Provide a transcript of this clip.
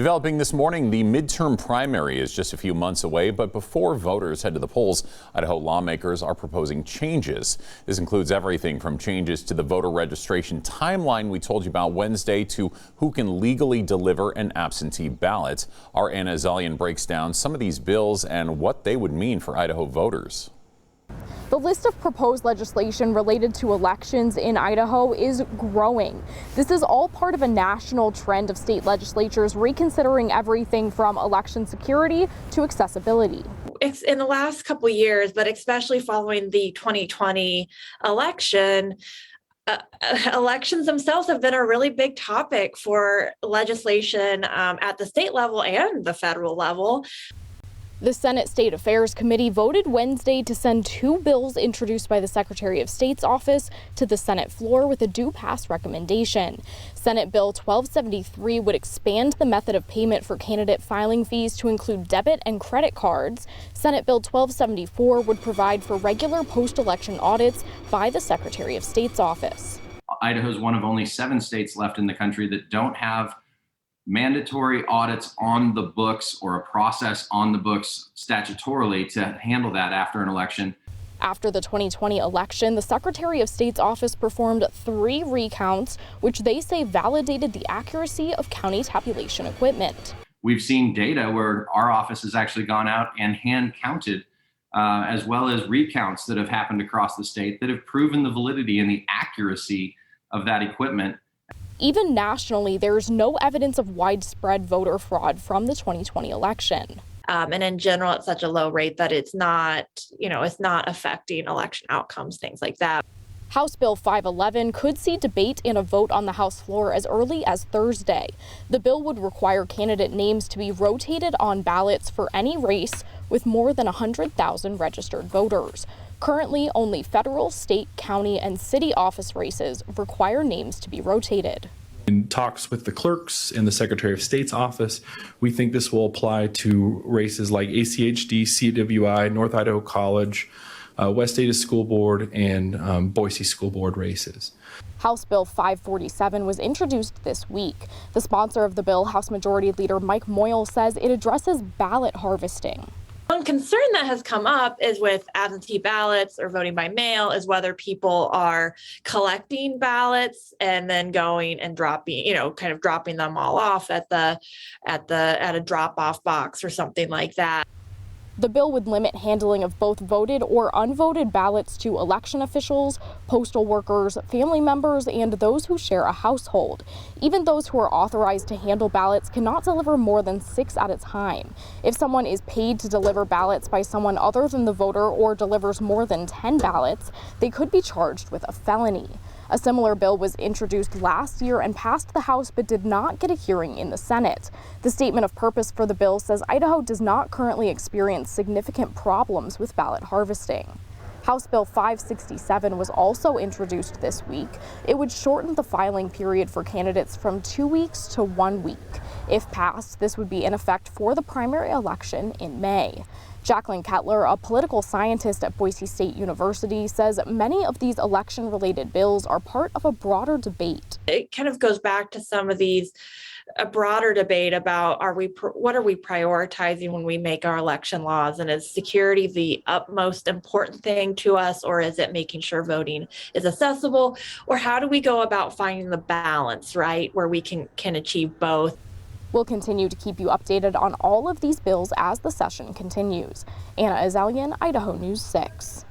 Developing this morning, the midterm primary is just a few months away, but before voters head to the polls, Idaho lawmakers are proposing changes. This includes everything from changes to the voter registration timeline we told you about Wednesday to who can legally deliver an absentee ballot. Our Anna Azalian breaks down some of these bills and what they would mean for Idaho voters. The list of proposed legislation related to elections in Idaho is growing. This is all part of a national trend of state legislatures reconsidering everything from election security to accessibility. It's in the last couple of years, but especially following the 2020 election, elections themselves have been a really big topic for legislation at the state level and the federal level. The Senate State Affairs Committee voted Wednesday to send two bills introduced by the Secretary of State's office to the Senate floor with a due pass recommendation. Senate Bill 1273 would expand the method of payment for candidate filing fees to include debit and credit cards. Senate Bill 1274 would provide for regular post-election audits by the Secretary of State's office. Idaho is one of only 7 states left in the country that don't have mandatory audits on the books or a process on the books statutorily to handle that after an election. After the 2020 election, the Secretary of State's office performed 3 recounts, which they say validated the accuracy of county tabulation equipment. We've seen data where our office has actually gone out and hand counted, as well as recounts that have happened across the state that have proven the validity and the accuracy of that equipment. Even nationally, there is no evidence of widespread voter fraud from the 2020 election. And in general, it's such a low rate that it's not affecting election outcomes, things like that. House Bill 511 could see debate and a vote on the House floor as early as Thursday. The bill would require candidate names to be rotated on ballots for any race with more than 100,000 registered voters. Currently, only federal, state, county, and city office races require names to be rotated. In talks with the clerks and the Secretary of State's office, we think this will apply to races like ACHD, CWI, North Idaho College, West Ada School Board, and Boise School Board races. House Bill 547 was introduced this week. The sponsor of the bill, House Majority Leader Mike Moyle, says it addresses ballot harvesting. One concern that has come up is with absentee ballots or voting by mail is whether people are collecting ballots and then going and dropping them all off at a drop-off box or something like that. The bill would limit handling of both voted or unvoted ballots to election officials, postal workers, family members, and those who share a household. Even those who are authorized to handle ballots cannot deliver more than 6 at a time. If someone is paid to deliver ballots by someone other than the voter or delivers more than 10 ballots, they could be charged with a felony. A similar bill was introduced last year and passed the House but did not get a hearing in the Senate. The statement of purpose for the bill says Idaho does not currently experience significant problems with ballot harvesting. House Bill 567 was also introduced this week. It would shorten the filing period for candidates from 2 weeks to 1 week. If passed, this would be in effect for the primary election in May. Jacqueline Kettler, a political scientist at Boise State University, says many of these election-related bills are part of a broader debate. It kind of goes back to some of these, a broader debate about what are we prioritizing when we make our election laws, and is security the utmost important thing to us, or is it making sure voting is accessible, or how do we go about finding the balance, right, where we can achieve both? We'll continue to keep you updated on all of these bills as the session continues. Anna Azalian, Idaho News 6.